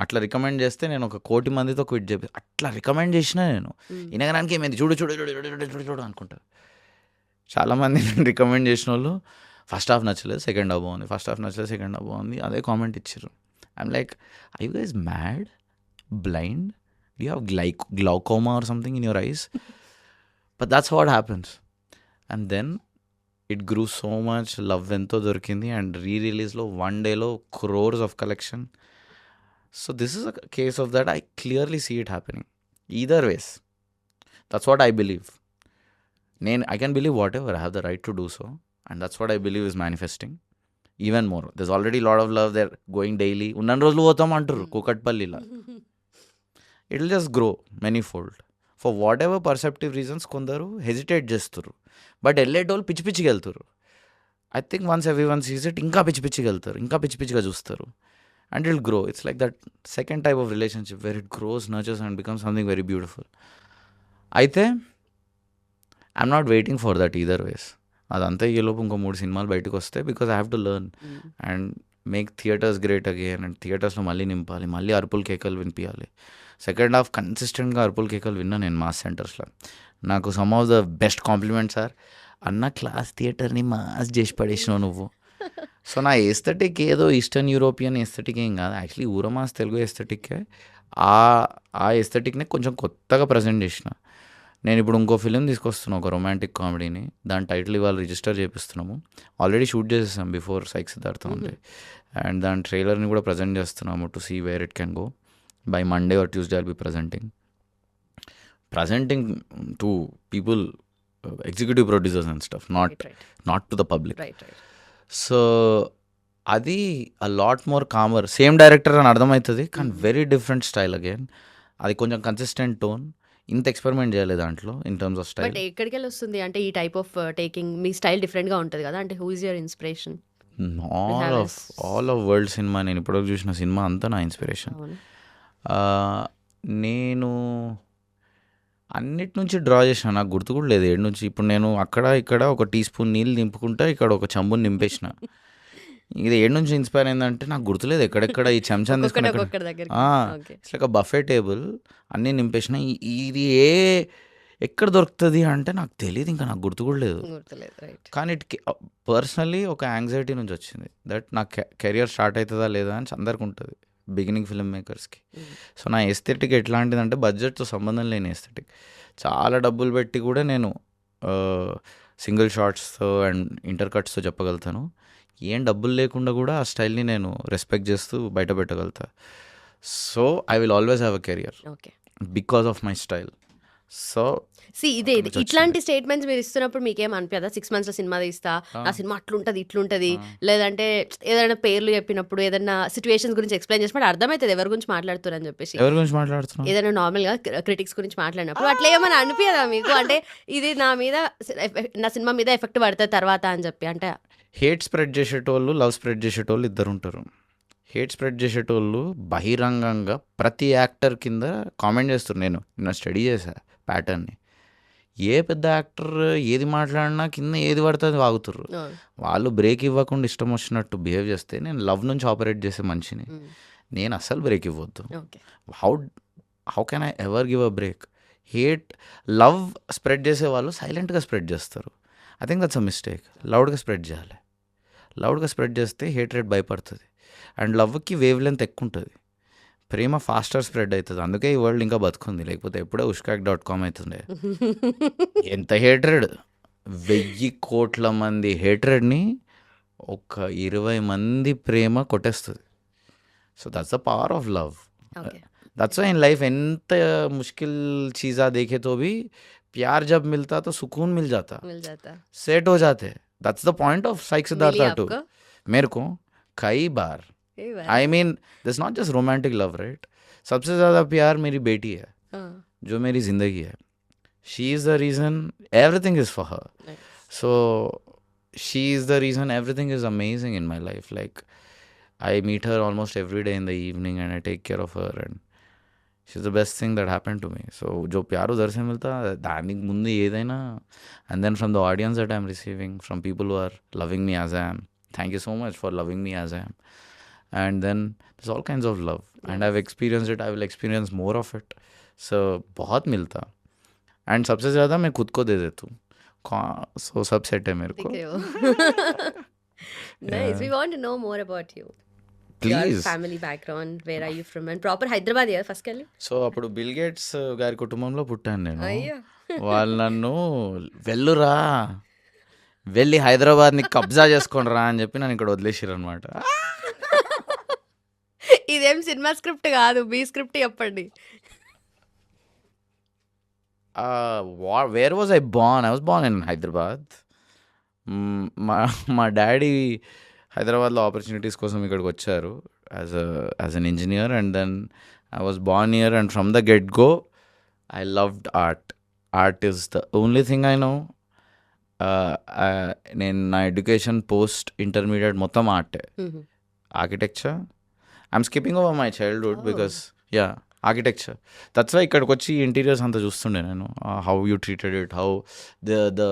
అట్లా రికమెండ్ చేస్తే నేను 1 కోటి మందితో క్విట్ చేపి అట్లా రికమెండ్ చేసిన. నేను ఈ నగరానికి ఏమైంది చూడు చూడు చూడు చూడు చూడు చూడు అనుకుంటారు. చాలామంది నేను రికమెండ్ చేసిన వాళ్ళు ఫస్ట్ హాఫ్ నచ్చలేదు, సెకండ్ హాఫ్ బాగుంది, ఫస్ట్ హాఫ్ నచ్చలేదు, సెకండ్ హాఫ్ బాగుంది, అదే కామెంట్ ఇచ్చారు. I'm like, I you guys mad, blind, do you have glaucoma or something in your eyes? But that's what happens. And then it grew so much, love ento dorkindi, and re-release lo 1 day lo crores of collection. So this is a case of that. I clearly see it happening either ways. That's what I believe. I can believe whatever, I have the right to do so, and that's what I believe is manifesting even more. There's already a lot of love there going daily. Unnan rojulu potham antaru Kukatpallila. It will just grow manyfold. For whatever perceptive reasons కొందరు hesitate చేస్తారు, but వెళ్ళేటోళ్ళు పిచ్చి పిచ్చిగా వెళ్తారు. I think once everyone sees it ఇంకా పిచ్చి పిచ్చిగా వెళ్తారు, ఇంకా పిచ్చి పిచ్చిగా చూస్తారు, and it will grow. It's like that second type of relationship where it grows, nurtures and become something very beautiful. అయితే I'm not waiting for that either ways. అదంతా ఈలోపు ఇంకో 3 సినిమాలు బయటకు వస్తే, because I have to learn and make theatres great again. And థియేటర్స్లో మళ్ళీ నింపాలి, మళ్ళీ అరుపులు కేకలు వినిపించాలి. సెకండ్ హాఫ్ కన్సిస్టెంట్గా అరుపులు కేకలు విన్నా నేను మాస్ సెంటర్స్లో. నాకు some of the best compliments are, అన్న క్లాస్ థియేటర్ని మాస్ చేసి పడేసినావు నువ్వు. సో నా ఎస్థెటిక్ ఏదో ఈస్టర్న్ యూరోపియన్ ఎస్థెటిక్ ఏం కాదు, యాక్చువల్లీ ఊరమాస్ తెలుగు ఎస్థెటిక్కే. ఆ ఎస్థెటిక్ని కొంచెం కొత్తగా ప్రజెంట్ చేసిన. నేను ఇప్పుడు ఇంకో ఫిలిం తీసుకొస్తున్నాను, ఒక రొమాంటిక్ కామెడీని. దాని టైటిల్ ఇవాళ రిజిస్టర్ చేపిస్తున్నాము. ఆల్రెడీ షూట్ చేసేసాం బిఫోర్ సాయి సిద్ధార్థ ఉండే, అండ్ దాని ట్రైలర్ని కూడా ప్రజెంట్ చేస్తున్నాము to see where it can go. By Monday or Tuesday I'll be presenting to people, executive producers and stuff, not to the public. Right. So అది a lot more calmer. Same director అని అర్థమవుతుంది, కానీ very different style again. అది కొంచెం consistent tone. ఇంత experiment చేయలేదు దాంట్లో in terms of style. But ఎక్కడికి వెళ్ళి వస్తుంది అంటే ఈ type of taking? Me style డిఫరెంట్గా ఉంటుంది కదా, అంటే who is your inspiration? All of world cinema, నేను ఇప్పటివరకు చూసిన సినిమా అంతా నా ఇన్స్పిరేషన్. నేను అన్నిటి నుంచి డ్రా చేసిన, నాకు గుర్తు కూడా లేదు ఏడు నుంచి. ఇప్పుడు నేను అక్కడ ఇక్కడ ఒక టీ స్పూన్ నీళ్ళు నింపుకుంటా, ఇక్కడ ఒక చెంబుని నింపేసిన. ఇది ఏడు నుంచి ఇన్స్పైర్ అయిందంటే నాకు గుర్తులేదు ఎక్కడెక్కడ ఈ చెంచాన్ని తీసుకుని. ఇట్స్ లైక్ బఫే టేబుల్, అన్నీ నింపేసిన. ఇది ఎక్కడ దొరుకుతుంది అంటే నాకు తెలియదు, ఇంకా నాకు గుర్తు కూడా లేదు. కానీ పర్సనలీ ఒక యాంగ్జైటీ నుంచి వచ్చింది దట్ నా కెరియర్ స్టార్ట్ అవుతుందా లేదా అని అందరికి ఉంటుంది, బిగినింగ్ ఫిల్మ్ మేకర్స్కి. సో నా ఎస్థెటిక్ ఎట్లాంటిదంటే బడ్జెట్తో సంబంధం లేని ఎస్థెటిక్. చాలా డబ్బులు పెట్టి కూడా నేను సింగిల్ షాట్స్తో అండ్ ఇంటర్ కట్స్తో చెప్పగలుగుతాను. ఏం డబ్బులు లేకుండా కూడా ఆ స్టైల్ని నేను రెస్పెక్ట్ చేస్తూ బయట పెట్టగలుగుతా. So I will always have a career because of my style. So ఇదే ఇట్లాంటి స్టేట్మెంట్స్ మీరు ఇస్తున్నప్పుడు మీకేం అనిపించదా? 6 months సినిమా తీస్తా, ఆ సినిమా అట్లుంటది ఇట్లుంటది, లేదంటే ఏదైనా పేర్లు చెప్పినప్పుడు ఏదైనా సిచ్యువేషన్స్ గురించి ఎక్స్ప్లెయిన్ చేసినప్పుడు అర్థమవుతుంది ఎవరి గురించి మాట్లాడుతున్నారు అని చెప్పేసి. ఎవరి గురించి మాట్లాడుతున్నా? ఏదైనా నార్మల్ గా క్రిటిక్స్ గురించి మాట్లాడినప్పుడు అట్లా ఏమైనా అనిపించదా మీకు? అంటే ఇది నా సినిమా మీద ఎఫెక్ట్ పడుతుంది తర్వాత అని చెప్పి. అంటే హేట్ స్ప్రెడ్ చేసేటోళ్ళు, లవ్ స్ప్రెడ్ చేసేటోళ్ళు ఇద్దరు ఉంటారు. హేట్ స్ప్రెడ్ చేసేటోళ్ళు బహిరంగంగా ప్రతి యాక్టర్ కింద కామెంట్ చేస్తారు. నేను స్టడీ చేశా ప్యాటర్న్ని. ఏ పెద్ద యాక్టర్ ఏది మాట్లాడినా కింద ఏది పడుతుంది వాగుతారు. వాళ్ళు బ్రేక్ ఇవ్వకుండా ఇష్టం వచ్చినట్టు బిహేవ్ చేస్తే, నేను లవ్ నుంచి ఆపరేట్ చేసే మనిషిని, నేను అస్సలు బ్రేక్ ఇవ్వద్దు. Okay. How can I ever give a break? Love spread చేసే వాళ్ళు సైలెంట్గా స్ప్రెడ్ చేస్తారు. I think that's a mistake. లౌడ్గా స్ప్రెడ్ చేయాలి. లౌడ్గా స్ప్రెడ్ చేస్తే హేట్ రేట్ భయపడుతుంది. అండ్ లవ్కి వేవ్ లెంత్ ఎక్కువ ఉంటుంది. ప్రేమ ఫాస్టర్ స్ప్రెడ్ అవుతుంది. అందుకే ఈ వరల్డ్ ఇంకా బతుకుంది. లేకపోతే ఎప్పుడో ushkack.com అవుతుండే. ఎంత హేట్రెడ్, 1000 కోట్ల మంది హేట్రెడ్ని ఒక 20 మంది ప్రేమ కొట్టేస్తుంది. So that's the power of love. Okay. That's why in life ఎంత मुश्किल चीज़ा देखे तो भी प्यार जब मिलता तो सुकून मिल जाता, मिल जाता. सेट हो जाते. That's the point of psych मिली सिद्धार्थ टू आपको? मेरे को कई बार. कई बार. I mean this not just romantic love, right? सबसे ज़्यादा प्यार मेरी बेटी है, हाँ. जो मेरी ज़िंदगी है. She is the reason everything is for her. Nice. So she is the reason everything is amazing in my life. Like I meet her almost every day in the evening and I take care of her, and she's the best thing that happened to me. So जो प्यार उधर से मिलता दानिक मुंदे ఏదైనా, and then from the audience that I'm receiving, from people who are loving me as I am, thank you so much for loving me as I am. And then there's all kinds of love, and I've experienced it. I will experience more of it. So बहुत मिलता, and सबसे ज़्यादा मैं खुद को दे देता हूँ. So सब सेट है मेरे दिख को. रहे हो. Nice. We want to know more about you. Your Please. family background. Where are you from? And proper Hyderabad here first kelli. So అప్పుడు బిల్ గేట్స్ గారి కుటుంబంలో పుట్టాను నేను. అయ్యో. వాళ్ళు నన్ను వెళ్ళురా, వెళ్ళి హైదరాబాద్ని కబ్జా చేసుకోండిరా అని చెప్పి నన్ను ఇక్కడ వదిలేసారు అనమాట. ఇదేం సినిమా స్క్రిప్ట్ కాదు, బి స్క్రిప్ట్ చెప్పండి. Where was I born? I was born in Hyderabad. మా డాడీ హైదరాబాద్లో ఆపర్చునిటీస్ కోసం ఇక్కడికి వచ్చారు as an engineer, and then I was born here. And from the get go I loved art. Art is the only thing I know. నేను నా education post intermediate మొత్తం ఆర్టే. Architecture. I'm skipping over my childhood because architecture. That's why ఇక్కడికి వచ్చి interiors అంతా చూస్తుండే నేను. How you treated it, how the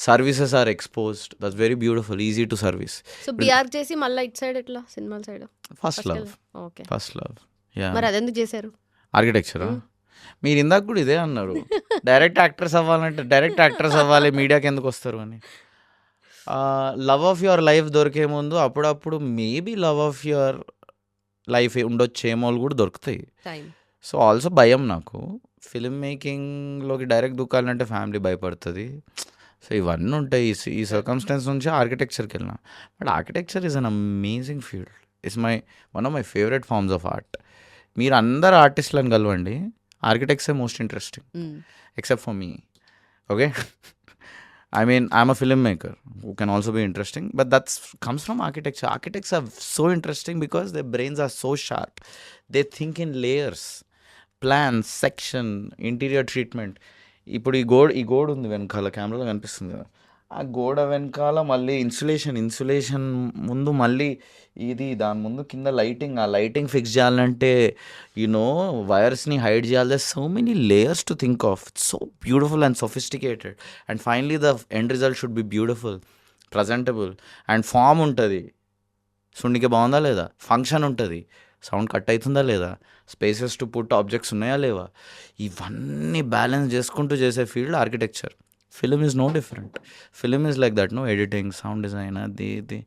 services are exposed. That's very beautiful, easy to service. So BR చేసి మళ్ళీ ఇటు సైడ్ ఎట్లా, సినిమాల side? First love. Okay. First love. Yeah. మరి అదెందుకు చేశారు? ఆర్కిటెక్చరా? మీరు ఇందాక కూడా ఇదే అన్నారు, డైరెక్ట్ యాక్టర్స్ అవ్వాలంటే డైరెక్ట్ యాక్టర్స్ అవ్వాలి, మీడియాకి ఎందుకు వస్తారు అని. లవ్ ఆఫ్ యువర్ లైఫ్ దొరికే ముందు అప్పుడప్పుడు maybe love of your life ఉండొచ్చేమో కూడా దొరుకుతాయి. టైం. సో ఆల్సో భయం నాకు ఫిల్మ్ మేకింగ్లోకి డైరెక్ట్ దూకాలంటే ఫ్యామిలీ భయపడుతుంది. సో ఇవన్నీ ఉంటాయి. ఈ సర్కమ్స్టాన్స్ నుంచి ఆర్కిటెక్చర్కి వెళ్ళిన. But architecture is an amazing field. It's one of my favourite forms of art. మీరు అందరు ఆర్టిస్టులను కలవండి, ఆర్కిటెక్ట్సే most interesting except for me. Okay, I mean, I'm a filmmaker who can also be interesting, but that comes from architecture. Architects are so interesting because their brains are so sharp. They think in layers, plans, section, interior treatment. ఇప్పుడు ఈ గోడ ఉంది వెనకాల, కెమెరాలో కనిపిస్తుంది కదా, ఆ గోడ వెనకాల మళ్ళీ ఇన్సులేషన్ ముందు మళ్ళీ ఇది, దాని ముందు కింద లైటింగ్, ఆ లైటింగ్ ఫిక్స్ చేయాలంటే వైర్స్ని హైడ్ చేయాలి. So many layers to think of. So beautiful and sophisticated. And finally the end result should be beautiful, presentable and form ఉంటుంది. సుండికి బాగుందా లేదా, ఫంక్షన్ ఉంటుంది, సౌండ్ కట్ అవుతుందా లేదా, స్పేసెస్ టు పుట్ ఆబ్జెక్ట్స్ ఉన్నాయా లేవా, ఇవన్నీ బ్యాలెన్స్ చేసుకుంటూ చేసే field architecture. Film is no different. Film is like that. Editing, sound design, అది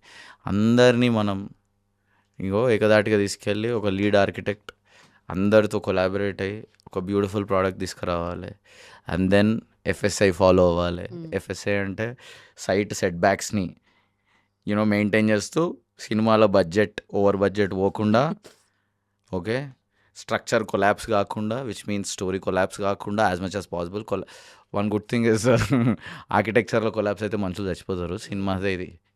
అందరినీ మనం ఏకదాటిగా తీసుకెళ్ళి ఒక లీడ్ ఆర్కిటెక్ట్ అందరితో కొలాబరేట్ అయ్యి ఒక బ్యూటిఫుల్ ప్రోడక్ట్ తీసుకురావాలి. అండ్ దెన్ ఎఫ్ఎస్ఐ ఫాలో అవ్వాలి. ఎఫ్ఎస్ఐ అంటే సైట్ సెట్ బ్యాక్స్ని మెయింటైన్ చేస్తూ సినిమాలో ఓవర్ బడ్జెట్ పోకుండా, ఓకే, స్ట్రక్చర్ కొలాప్స్ కాకుండా, విచ్ మీన్స్ స్టోరీ కొలాప్స్ కాకుండా as much as possible. One good thing is ఆర్కిటెక్చర్లో కొలాప్స్ అయితే మనుషులు చచ్చిపోతారు. సినిమా ఇది